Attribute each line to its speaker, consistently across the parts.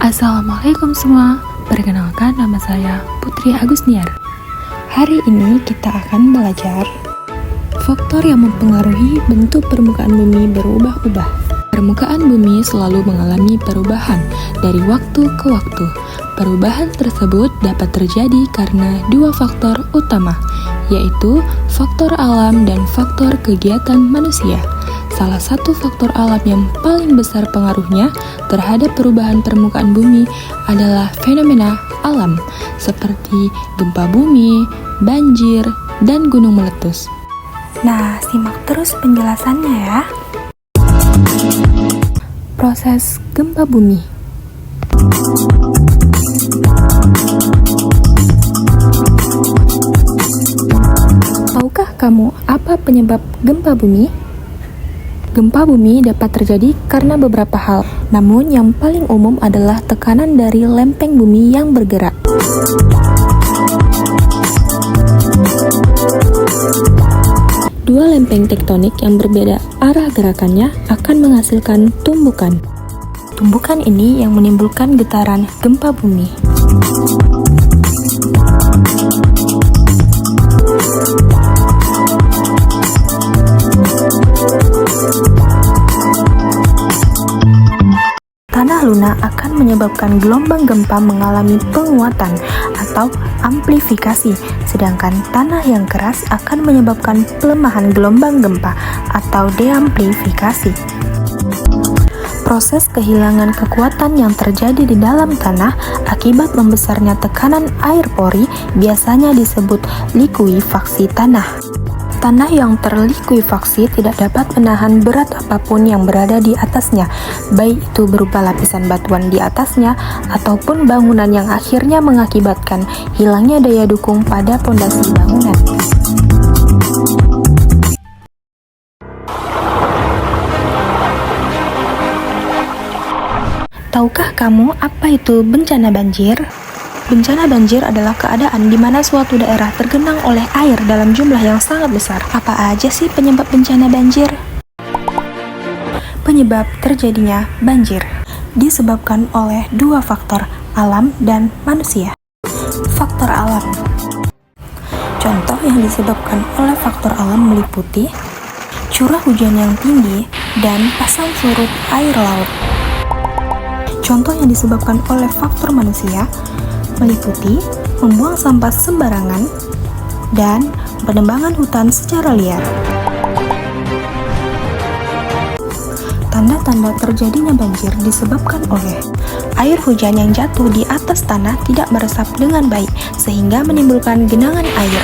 Speaker 1: Assalamualaikum semua, perkenalkan nama saya Putri Agusniar. Hari ini kita akan belajar faktor yang mempengaruhi bentuk permukaan bumi berubah-ubah. Permukaan bumi selalu mengalami perubahan dari waktu ke waktu. Perubahan tersebut dapat terjadi karena dua faktor utama, yaitu faktor alam dan faktor kegiatan manusia. Salah satu faktor alam yang paling besar pengaruhnya terhadap perubahan permukaan bumi adalah fenomena alam seperti gempa bumi, banjir, dan gunung meletus.
Speaker 2: Nah, simak terus penjelasannya ya.
Speaker 1: Proses gempa bumi. Tahukah kamu apa penyebab gempa bumi? Gempa bumi dapat terjadi karena beberapa hal, namun yang paling umum adalah tekanan dari lempeng bumi yang bergerak. Dua lempeng tektonik yang berbeda arah gerakannya akan menghasilkan tumbukan. Tumbukan ini yang menimbulkan getaran gempa bumi. Tanah lunak akan menyebabkan gelombang gempa mengalami penguatan atau amplifikasi, sedangkan tanah yang keras akan menyebabkan pelemahan gelombang gempa atau deamplifikasi. Proses kehilangan kekuatan yang terjadi di dalam tanah akibat membesarnya tekanan air pori biasanya disebut likuifaksi tanah. Tanah yang terlikuifaksi tidak dapat menahan berat apapun yang berada di atasnya, baik itu berupa lapisan batuan di atasnya ataupun bangunan yang akhirnya mengakibatkan hilangnya daya dukung pada pondasi bangunan.
Speaker 2: Tahukah kamu apa itu bencana banjir?
Speaker 1: Bencana banjir adalah keadaan di mana suatu daerah tergenang oleh air dalam jumlah yang sangat besar.
Speaker 2: Apa aja sih penyebab bencana banjir?
Speaker 1: Penyebab terjadinya banjir disebabkan oleh dua faktor, alam dan manusia. Faktor alam. Contoh yang disebabkan oleh faktor alam meliputi curah hujan yang tinggi dan pasang surut air laut. Contoh yang disebabkan oleh faktor manusia meliputi membuang sampah sembarangan dan penebangan hutan secara liar. Tanda-tanda terjadinya banjir disebabkan oleh air hujan yang jatuh di atas tanah tidak meresap dengan baik sehingga menimbulkan genangan air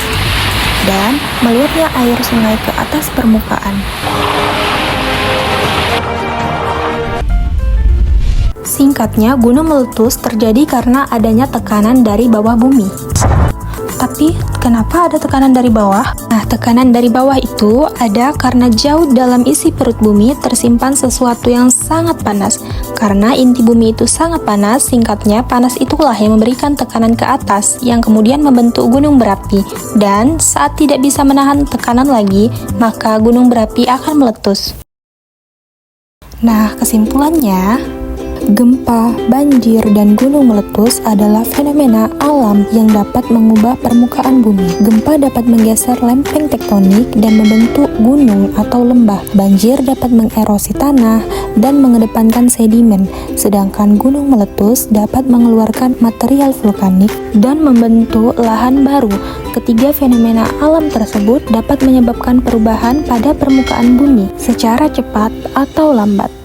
Speaker 1: dan meluapnya air sungai ke atas permukaan. Singkatnya, gunung meletus terjadi karena adanya tekanan dari bawah bumi. Tapi, kenapa ada tekanan dari bawah? Nah, tekanan dari bawah itu ada karena jauh dalam isi perut bumi tersimpan sesuatu yang sangat panas. Karena inti bumi itu sangat panas, singkatnya panas itulah yang memberikan tekanan ke atas, yang kemudian membentuk gunung berapi. Dan saat tidak bisa menahan tekanan lagi, maka gunung berapi akan meletus. Nah, kesimpulannya, gempa, banjir, dan gunung meletus adalah fenomena alam yang dapat mengubah permukaan bumi. Gempa dapat menggeser lempeng tektonik dan membentuk gunung atau lembah. Banjir dapat mengerosi tanah dan mengedepankan sedimen, sedangkan gunung meletus dapat mengeluarkan material vulkanik dan membentuk lahan baru. Ketiga fenomena alam tersebut dapat menyebabkan perubahan pada permukaan bumi secara cepat atau lambat.